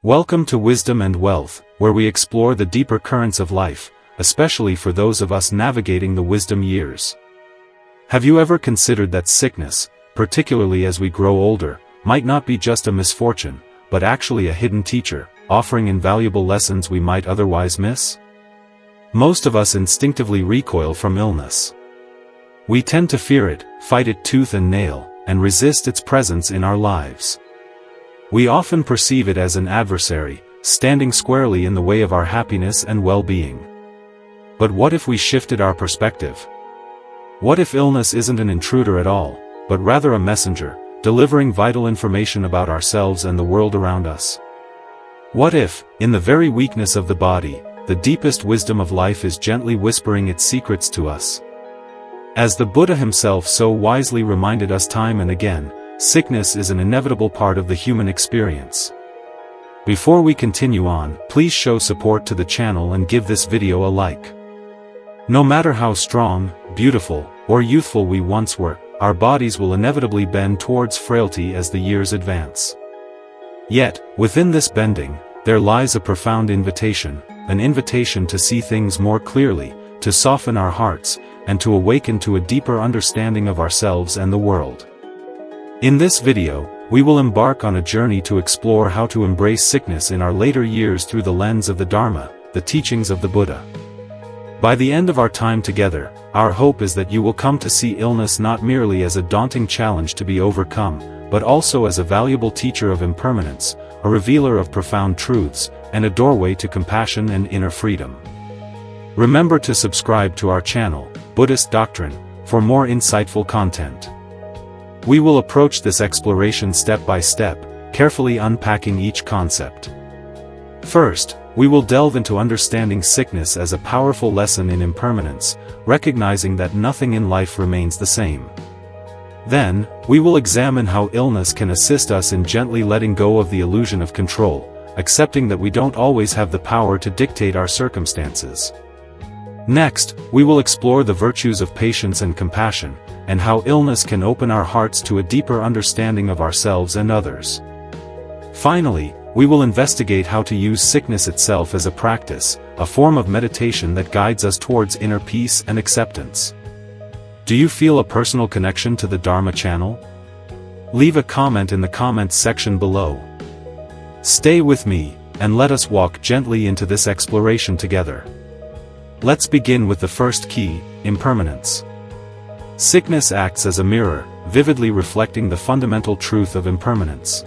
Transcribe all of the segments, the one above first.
Welcome to Wisdom and Wealth, where we explore the deeper currents of life, especially for those of us navigating the wisdom years. Have you ever considered that sickness, particularly as we grow older, might not be just a misfortune, but actually a hidden teacher, offering invaluable lessons we might otherwise miss? Most of us instinctively recoil from illness. We tend to fear it, fight it tooth and nail, and resist its presence in our lives. We often perceive it as an adversary, standing squarely in the way of our happiness and well-being. But what if we shifted our perspective? What if illness isn't an intruder at all, but rather a messenger, delivering vital information about ourselves and the world around us? What if, in the very weakness of the body, the deepest wisdom of life is gently whispering its secrets to us? As the Buddha himself so wisely reminded us time and again, sickness is an inevitable part of the human experience. Before we continue on, please show support to the channel and give this video a like. No matter how strong, beautiful, or youthful we once were, our bodies will inevitably bend towards frailty as the years advance. Yet, within this bending, there lies a profound invitation, an invitation to see things more clearly, to soften our hearts, and to awaken to a deeper understanding of ourselves and the world. In this video, we will embark on a journey to explore how to embrace sickness in our later years through the lens of the Dharma, the teachings of the Buddha. By the end of our time together, our hope is that you will come to see illness not merely as a daunting challenge to be overcome, but also as a valuable teacher of impermanence, a revealer of profound truths, and a doorway to compassion and inner freedom. Remember to subscribe to our channel, Buddhist Doctrine, for more insightful content. We will approach this exploration step by step, carefully unpacking each concept. First, we will delve into understanding sickness as a powerful lesson in impermanence, recognizing that nothing in life remains the same. Then, we will examine how illness can assist us in gently letting go of the illusion of control, accepting that we don't always have the power to dictate our circumstances. Next, we will explore the virtues of patience and compassion, and how illness can open our hearts to a deeper understanding of ourselves and others. Finally, we will investigate how to use sickness itself as a practice, a form of meditation that guides us towards inner peace and acceptance. Do you feel a personal connection to the Dharma channel? Leave a comment in the comments section below. Stay with me, and let us walk gently into this exploration together. Let's begin with the first key, impermanence. Sickness acts as a mirror, vividly reflecting the fundamental truth of impermanence.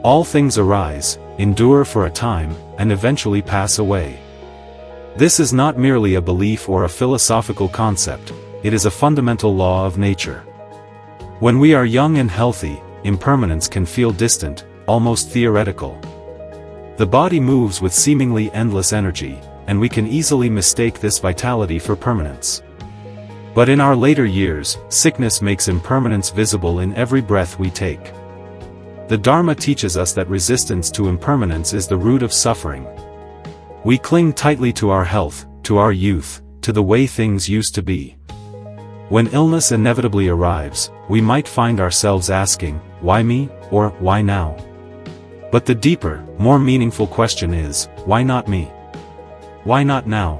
All things arise, endure for a time, and eventually pass away. This is not merely a belief or a philosophical concept, it is a fundamental law of nature. When we are young and healthy, impermanence can feel distant, almost theoretical. The body moves with seemingly endless energy, and we can easily mistake this vitality for permanence. But in our later years, sickness makes impermanence visible in every breath we take. The Dharma teaches us that resistance to impermanence is the root of suffering. We cling tightly to our health, to our youth, to the way things used to be. When illness inevitably arrives, we might find ourselves asking, why me, or why now? But the deeper, more meaningful question is, why not me? Why not now?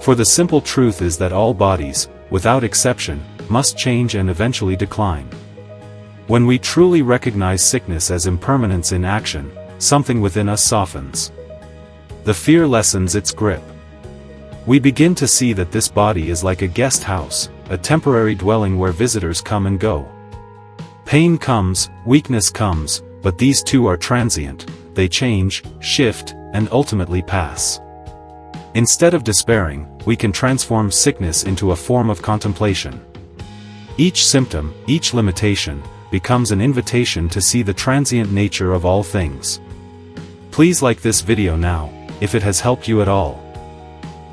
For the simple truth is that all bodies, without exception, must change and eventually decline. When we truly recognize sickness as impermanence in action, something within us softens. The fear lessens its grip. We begin to see that this body is like a guest house, a temporary dwelling where visitors come and go. Pain comes, weakness comes, but these too are transient, they change, shift, and ultimately pass. Instead of despairing, we can transform sickness into a form of contemplation. Each symptom, each limitation, becomes an invitation to see the transient nature of all things. Please like this video now, if it has helped you at all.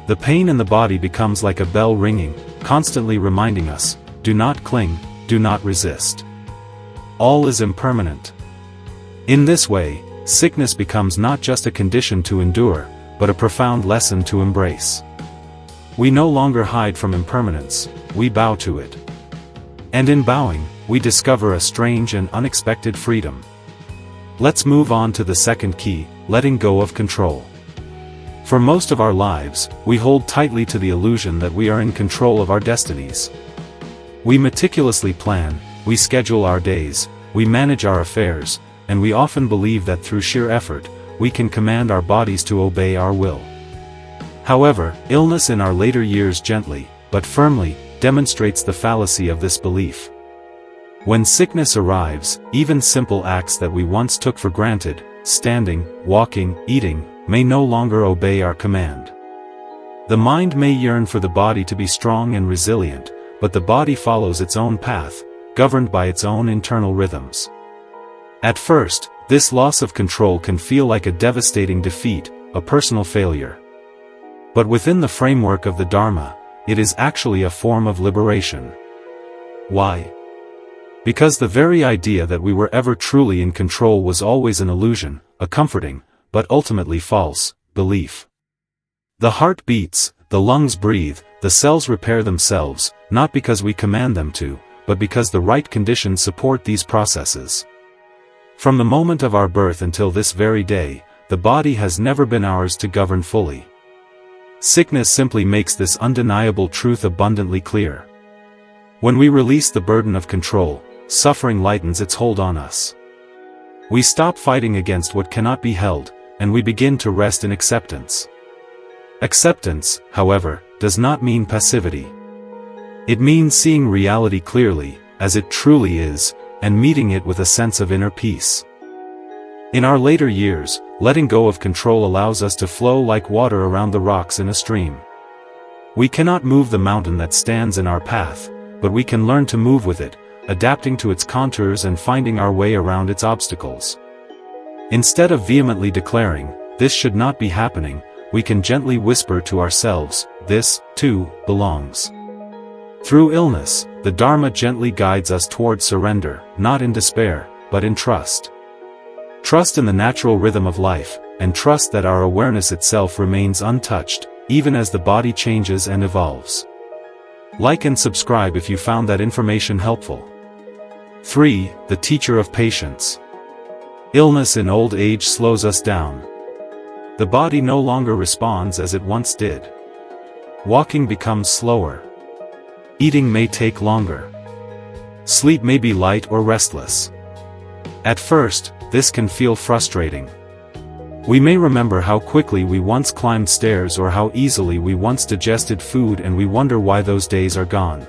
The pain in the body becomes like a bell ringing, constantly reminding us, do not cling, do not resist. All is impermanent. In this way, sickness becomes not just a condition to endure, but a profound lesson to embrace. We no longer hide from impermanence, we bow to it. And in bowing, we discover a strange and unexpected freedom. Let's move on to the second key, letting go of control. For most of our lives, we hold tightly to the illusion that we are in control of our destinies. We meticulously plan, we schedule our days, we manage our affairs, and we often believe that through sheer effort, we can command our bodies to obey our will. However, illness in our later years gently, but firmly, demonstrates the fallacy of this belief. When sickness arrives, even simple acts that we once took for granted, standing, walking, eating, may no longer obey our command. The mind may yearn for the body to be strong and resilient, but the body follows its own path, governed by its own internal rhythms. At first, this loss of control can feel like a devastating defeat, a personal failure. But within the framework of the Dharma, it is actually a form of liberation. Why? Because the very idea that we were ever truly in control was always an illusion, a comforting, but ultimately false, belief. The heart beats, the lungs breathe, the cells repair themselves, not because we command them to, but because the right conditions support these processes. From the moment of our birth until this very day, the body has never been ours to govern fully. Sickness simply makes this undeniable truth abundantly clear. When we release the burden of control, suffering lightens its hold on us. We stop fighting against what cannot be held, and we begin to rest in acceptance. Acceptance, however, does not mean passivity. It means seeing reality clearly, as it truly is, and meeting it with a sense of inner peace. In our later years, letting go of control allows us to flow like water around the rocks in a stream. We cannot move the mountain that stands in our path, but we can learn to move with it, adapting to its contours and finding our way around its obstacles. Instead of vehemently declaring, "This should not be happening," we can gently whisper to ourselves, "This, too, belongs." Through illness, the Dharma gently guides us toward surrender, not in despair, but in trust. Trust in the natural rhythm of life, and trust that our awareness itself remains untouched, even as the body changes and evolves. Like and subscribe if you found that information helpful. 3. The teacher of patience. Illness in old age slows us down. The body no longer responds as it once did. Walking becomes slower. Eating may take longer. Sleep may be light or restless. At first, this can feel frustrating. We may remember how quickly we once climbed stairs or how easily we once digested food, and we wonder why those days are gone.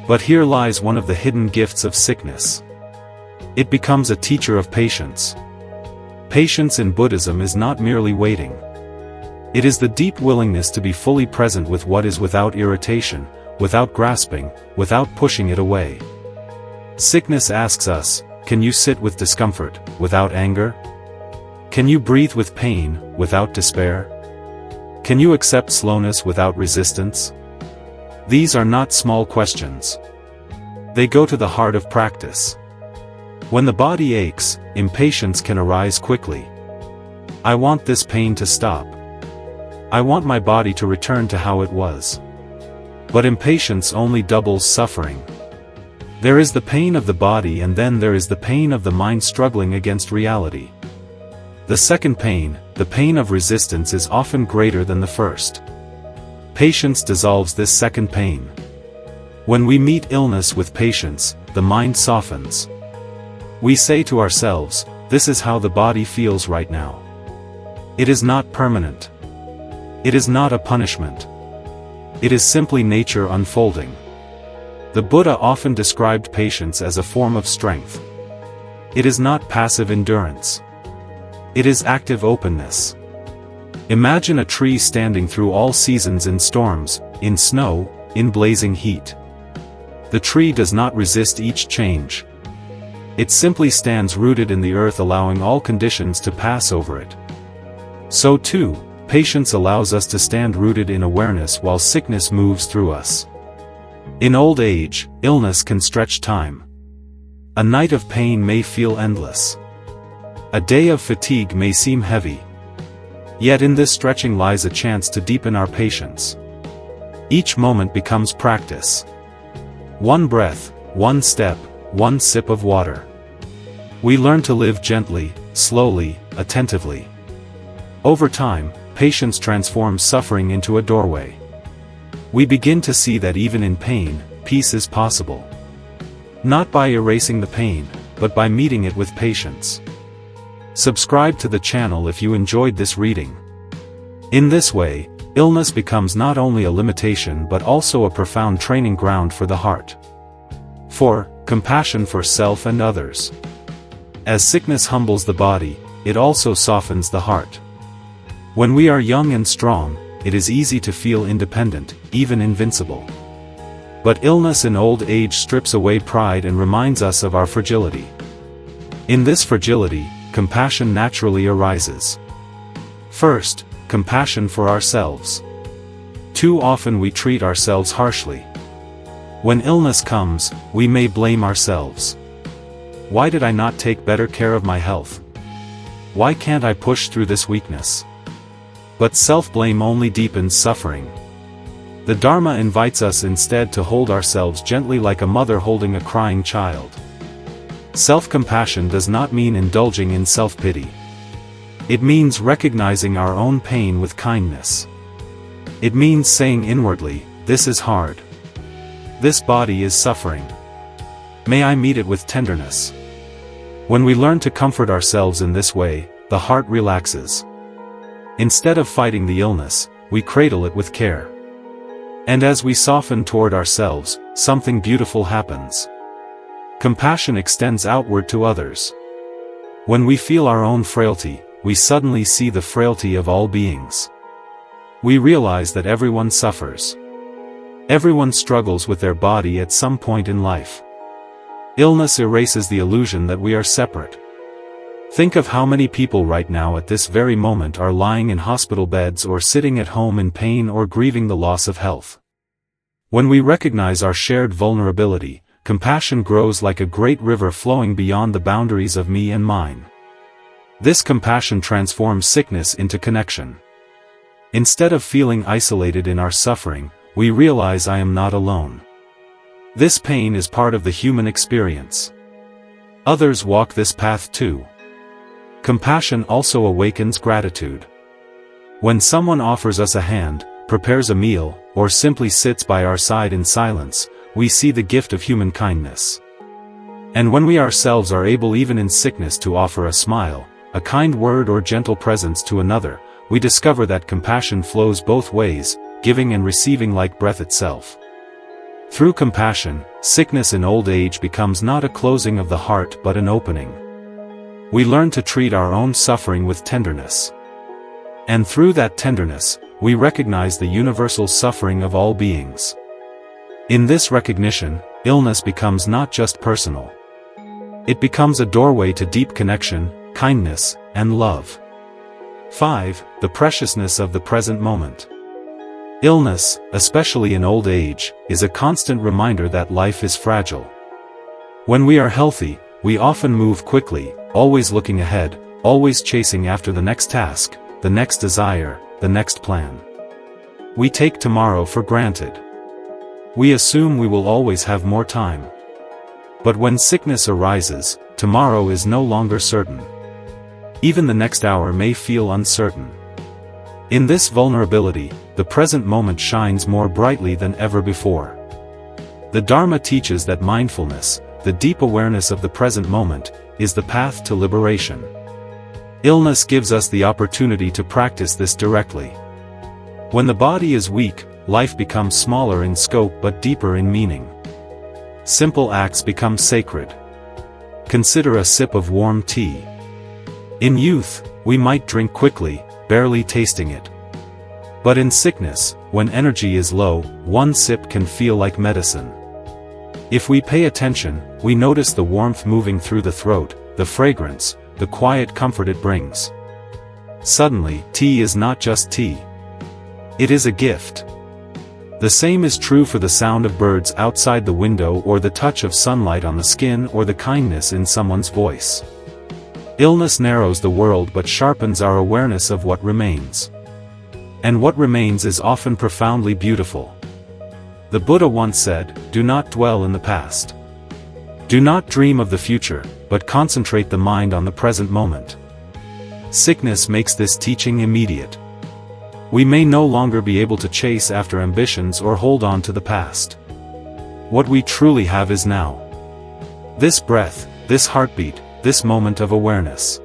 But here lies one of the hidden gifts of sickness. It becomes a teacher of patience. Patience in Buddhism is not merely waiting. It is the deep willingness to be fully present with what is without irritation, without grasping, without pushing it away. Sickness asks us, can you sit with discomfort, without anger? Can you breathe with pain, without despair? Can you accept slowness without resistance? These are not small questions. They go to the heart of practice. When the body aches, impatience can arise quickly. I want this pain to stop. I want my body to return to how it was. But impatience only doubles suffering. There is the pain of the body, and then there is the pain of the mind struggling against reality. The second pain, the pain of resistance, is often greater than the first. Patience dissolves this second pain. When we meet illness with patience, the mind softens. We say to ourselves, this is how the body feels right now. It is not permanent. It is not a punishment. It is simply nature unfolding. The Buddha often described patience as a form of strength. It is not passive endurance. It is active openness. Imagine a tree standing through all seasons, in storms, in snow, in blazing heat. The tree does not resist each change. It simply stands rooted in the earth, allowing all conditions to pass over it. So too, patience allows us to stand rooted in awareness while sickness moves through us. In old age, illness can stretch time. A night of pain may feel endless. A day of fatigue may seem heavy. Yet in this stretching lies a chance to deepen our patience. Each moment becomes practice. One breath, one step, one sip of water. We learn to live gently, slowly, attentively. Over time, patience transforms suffering into a doorway. We begin to see that even in pain, peace is possible. Not by erasing the pain, but by meeting it with patience. Subscribe to the channel if you enjoyed this reading. In this way, illness becomes not only a limitation but also a profound training ground for the heart. 4. Compassion for self and others. As sickness humbles the body, it also softens the heart. When we are young and strong, it is easy to feel independent, even invincible. But illness in old age strips away pride and reminds us of our fragility. In this fragility, compassion naturally arises. First, compassion for ourselves. Too often we treat ourselves harshly. When illness comes, we may blame ourselves. Why did I not take better care of my health? Why can't I push through this weakness? But self-blame only deepens suffering. The Dharma invites us instead to hold ourselves gently like a mother holding a crying child. Self-compassion does not mean indulging in self-pity. It means recognizing our own pain with kindness. It means saying inwardly, "This is hard. This body is suffering. May I meet it with tenderness." When we learn to comfort ourselves in this way, the heart relaxes. Instead of fighting the illness, we cradle it with care. And as we soften toward ourselves, something beautiful happens. Compassion extends outward to others. When we feel our own frailty, we suddenly see the frailty of all beings. We realize that everyone suffers. Everyone struggles with their body at some point in life. Illness erases the illusion that we are separate. Think of how many people right now at this very moment are lying in hospital beds or sitting at home in pain or grieving the loss of health. When we recognize our shared vulnerability, compassion grows like a great river flowing beyond the boundaries of me and mine. This compassion transforms sickness into connection. Instead of feeling isolated in our suffering, we realize I am not alone. This pain is part of the human experience. Others walk this path too. Compassion also awakens gratitude. When someone offers us a hand, prepares a meal, or simply sits by our side in silence, we see the gift of human kindness. And when we ourselves are able even in sickness to offer a smile, a kind word or gentle presence to another, we discover that compassion flows both ways, giving and receiving like breath itself. Through compassion, sickness in old age becomes not a closing of the heart but an opening. We learn to treat our own suffering with tenderness. And through that tenderness, we recognize the universal suffering of all beings. In this recognition, illness becomes not just personal. It becomes a doorway to deep connection, kindness, and love. 5. The preciousness of the present moment. Illness, especially in old age, is a constant reminder that life is fragile. When we are healthy, we often move quickly, always looking ahead, always chasing after the next task, the next desire, the next plan. We take tomorrow for granted. We assume we will always have more time. But when sickness arises, tomorrow is no longer certain. Even the next hour may feel uncertain. In this vulnerability, the present moment shines more brightly than ever before. The Dharma teaches that mindfulness, the deep awareness of the present moment, is the path to liberation. Illness gives us the opportunity to practice this directly. When the body is weak, life becomes smaller in scope but deeper in meaning. Simple acts become sacred. Consider a sip of warm tea. In youth, we might drink quickly, barely tasting it. But in sickness, when energy is low, one sip can feel like medicine. If we pay attention, we notice the warmth moving through the throat, the fragrance, the quiet comfort it brings. Suddenly, tea is not just tea. It is a gift. The same is true for the sound of birds outside the window or the touch of sunlight on the skin or the kindness in someone's voice. Illness narrows the world but sharpens our awareness of what remains. And what remains is often profoundly beautiful. The Buddha once said, "Do not dwell in the past. Do not dream of the future, but concentrate the mind on the present moment. Sickness makes this teaching immediate. We may no longer be able to chase after ambitions or hold on to the past. What we truly have is now. This breath, this heartbeat, this moment of awareness.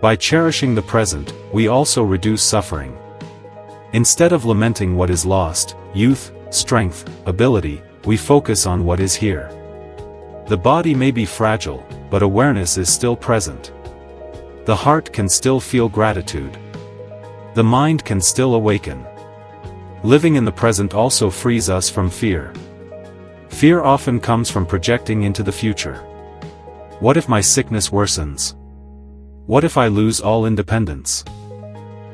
By cherishing the present, we also reduce suffering. Instead of lamenting what is lost, youth, strength, ability, we focus on what is here. The body may be fragile, but awareness is still present. The heart can still feel gratitude. The mind can still awaken. Living in the present also frees us from fear. Fear often comes from projecting into the future. What if my sickness worsens? What if I lose all independence?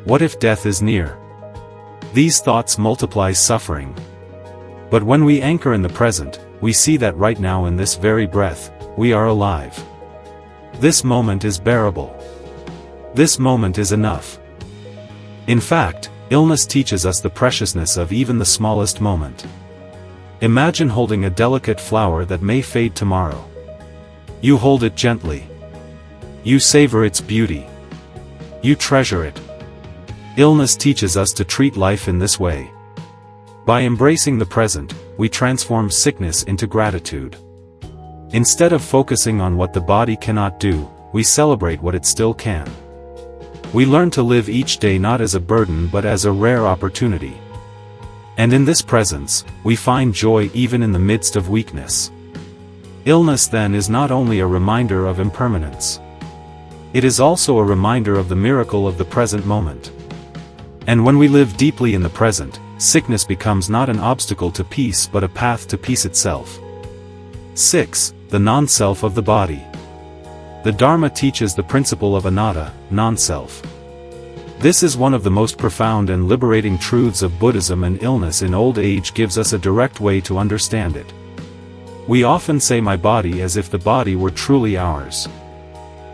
What if death is near? These thoughts multiply suffering. But when we anchor in the present, we see that right now in this very breath, we are alive. This moment is bearable. This moment is enough. In fact, illness teaches us the preciousness of even the smallest moment. Imagine holding a delicate flower that may fade tomorrow. You hold it gently. You savor its beauty. You treasure it. Illness teaches us to treat life in this way. By embracing the present, we transform sickness into gratitude. Instead of focusing on what the body cannot do, we celebrate what it still can. We learn to live each day not as a burden but as a rare opportunity. And in this presence, we find joy even in the midst of weakness. Illness then is not only a reminder of impermanence. It is also a reminder of the miracle of the present moment. And when we live deeply in the present, sickness becomes not an obstacle to peace but a path to peace itself. 6. The non-self of the body. The Dharma teaches the principle of anatta, non-self. This is one of the most profound and liberating truths of Buddhism, and illness in old age gives us a direct way to understand it. We often say my body as if the body were truly ours.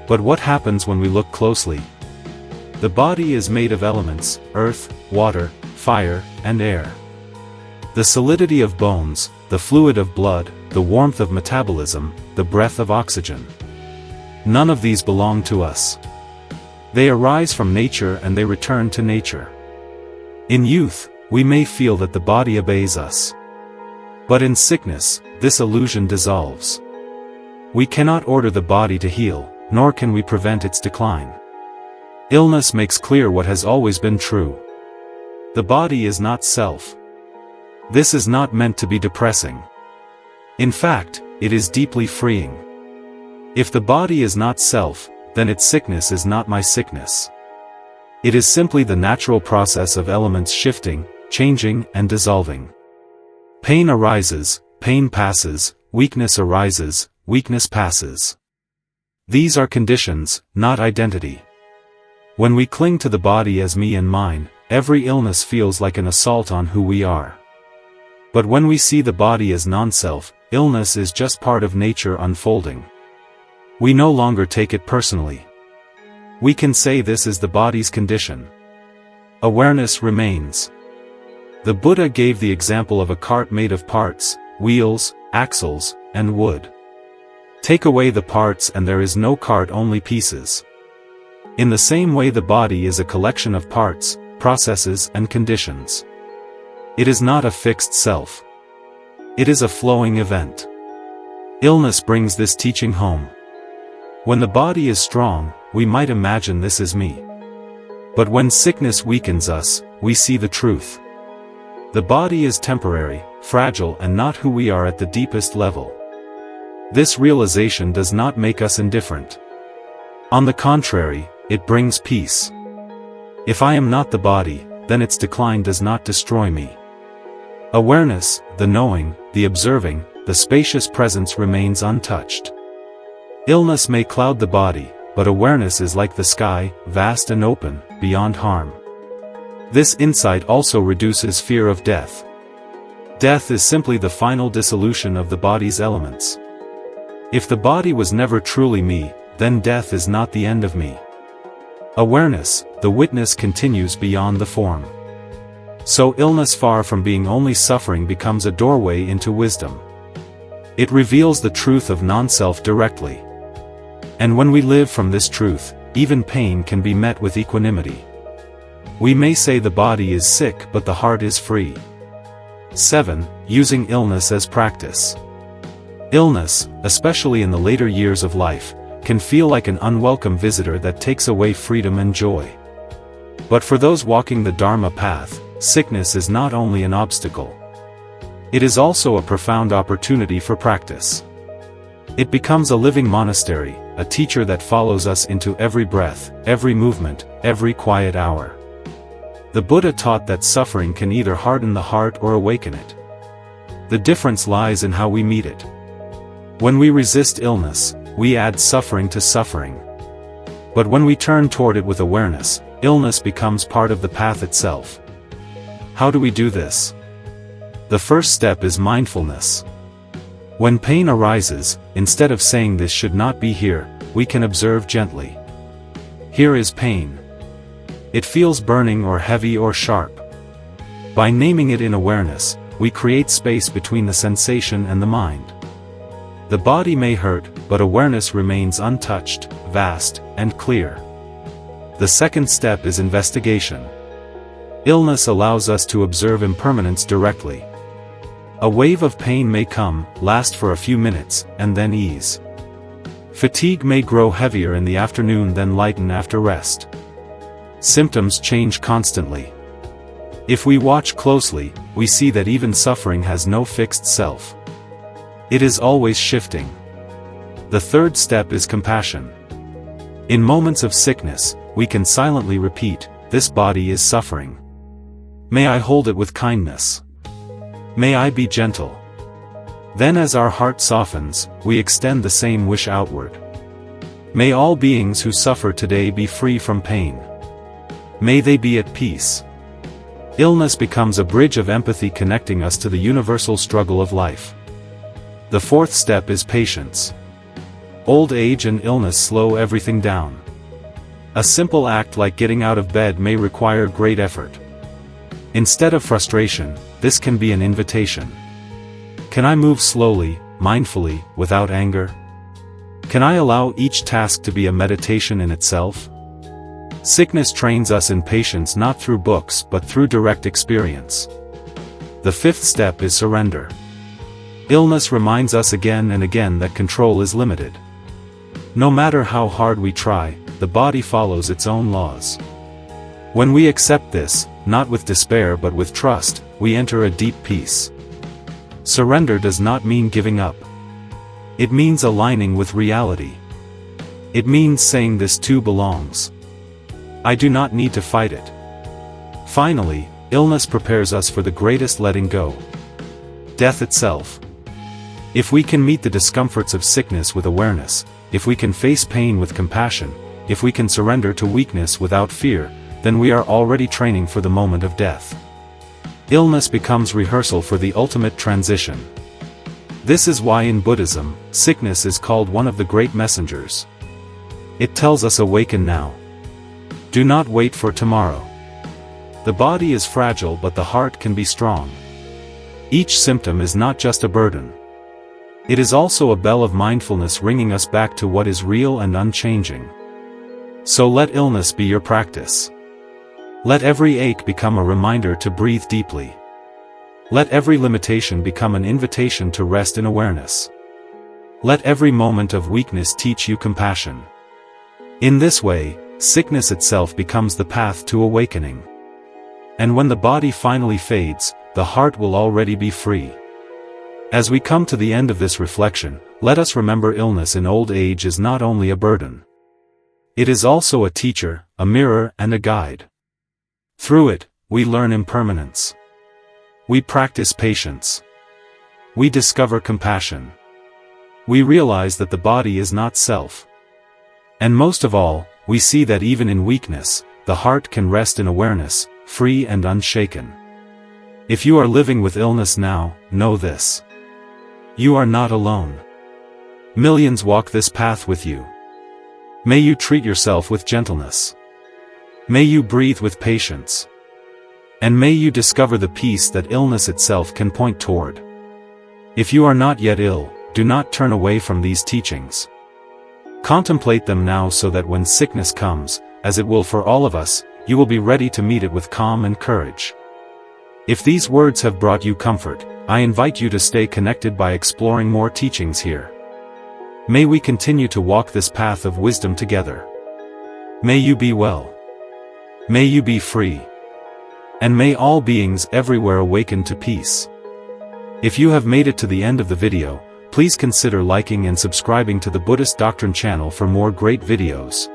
But what happens when we look closely? The body is made of elements: earth, water, fire, and air. The solidity of bones, the fluid of blood, the warmth of metabolism, the breath of oxygen. None of these belong to us. They arise from nature and they return to nature. In youth, we may feel that the body obeys us. But in sickness, this illusion dissolves. We cannot order the body to heal, nor can we prevent its decline. Illness makes clear what has always been true. The body is not self. This is not meant to be depressing. In fact, it is deeply freeing. If the body is not self, then its sickness is not my sickness. It is simply the natural process of elements shifting, changing, and dissolving. Pain arises, pain passes, weakness arises, weakness passes. These are conditions, not identity. When we cling to the body as me and mine, every illness feels like an assault on who we are. But when we see the body as non-self, illness is just part of nature unfolding. We no longer take it personally. We can say this is the body's condition. Awareness remains. The Buddha gave the example of a cart made of parts, wheels, axles, and wood. Take away the parts and there is no cart, only pieces. In the same way, the body is a collection of parts, processes, and conditions. It is not a fixed self. It is a flowing event. Illness brings this teaching home. When the body is strong, we might imagine this is me. But when sickness weakens us, we see the truth. The body is temporary, fragile, and not who we are at the deepest level. This realization does not make us indifferent. On the contrary, it brings peace. If I am not the body, then its decline does not destroy me. Awareness, the knowing, the observing, the spacious presence remains untouched. Illness may cloud the body, but awareness is like the sky, vast and open, beyond harm. This insight also reduces fear of death. Death is simply the final dissolution of the body's elements. If the body was never truly me, then death is not the end of me. Awareness, the witness, continues beyond the form. So illness, far from being only suffering, becomes a doorway into wisdom. It reveals the truth of non-self directly. And when we live from this truth, even pain can be met with equanimity. We may say the body is sick but the heart is free. 7. Using illness as practice. Illness, especially in the later years of life, can feel like an unwelcome visitor that takes away freedom and joy. But for those walking the Dharma path, sickness is not only an obstacle. It is also a profound opportunity for practice. It becomes a living monastery, a teacher that follows us into every breath, every movement, every quiet hour. The Buddha taught that suffering can either harden the heart or awaken it. The difference lies in how we meet it. When we resist illness, we add suffering to suffering. But when we turn toward it with awareness, illness becomes part of the path itself. How do we do this? The first step is mindfulness. When pain arises, instead of saying this should not be here, we can observe gently. Here is pain. It feels burning or heavy or sharp. By naming it in awareness, we create space between the sensation and the mind. The body may hurt, but awareness remains untouched, vast, and clear. The second step is investigation. Illness allows us to observe impermanence directly. A wave of pain may come, last for a few minutes, and then ease. Fatigue may grow heavier in the afternoon then lighten after rest. Symptoms change constantly. If we watch closely, we see that even suffering has no fixed self. It is always shifting. The third step is compassion. In moments of sickness, we can silently repeat, "This body is suffering. May I hold it with kindness. May I be gentle." Then as our heart softens, we extend the same wish outward. May all beings who suffer today be free from pain. May they be at peace. Illness becomes a bridge of empathy connecting us to the universal struggle of life. The fourth step is patience. Old age and illness slow everything down. A simple act like getting out of bed may require great effort. Instead of frustration, this can be an invitation. Can I move slowly, mindfully, without anger? Can I allow each task to be a meditation in itself? Sickness trains us in patience not through books but through direct experience. The fifth step is surrender. Illness reminds us again and again that control is limited. No matter how hard we try, the body follows its own laws. When we accept this, not with despair but with trust, we enter a deep peace. Surrender does not mean giving up. It means aligning with reality. It means saying this too belongs. I do not need to fight it. Finally, illness prepares us for the greatest letting go. Death itself. If we can meet the discomforts of sickness with awareness, if we can face pain with compassion, if we can surrender to weakness without fear, then we are already training for the moment of death. Illness becomes rehearsal for the ultimate transition. This is why in Buddhism, sickness is called one of the great messengers. It tells us awaken now. Do not wait for tomorrow. The body is fragile but the heart can be strong. Each symptom is not just a burden. It is also a bell of mindfulness ringing us back to what is real and unchanging. So let illness be your practice. Let every ache become a reminder to breathe deeply. Let every limitation become an invitation to rest in awareness. Let every moment of weakness teach you compassion. In this way, sickness itself becomes the path to awakening. And when the body finally fades, the heart will already be free. As we come to the end of this reflection, let us remember illness in old age is not only a burden. It is also a teacher, a mirror and a guide. Through it, we learn impermanence. We practice patience. We discover compassion. We realize that the body is not self. And most of all, we see that even in weakness, the heart can rest in awareness, free and unshaken. If you are living with illness now, know this. You are not alone. Millions walk this path with you. May you treat yourself with gentleness. May you breathe with patience. And may you discover the peace that illness itself can point toward. If you are not yet ill, do not turn away from these teachings. Contemplate them now so that when sickness comes, as it will for all of us, you will be ready to meet it with calm and courage. If these words have brought you comfort, I invite you to stay connected by exploring more teachings here. May we continue to walk this path of wisdom together. May you be well. May you be free. And may all beings everywhere awaken to peace. If you have made it to the end of the video, please consider liking and subscribing to the Buddhist Doctrine channel for more great videos.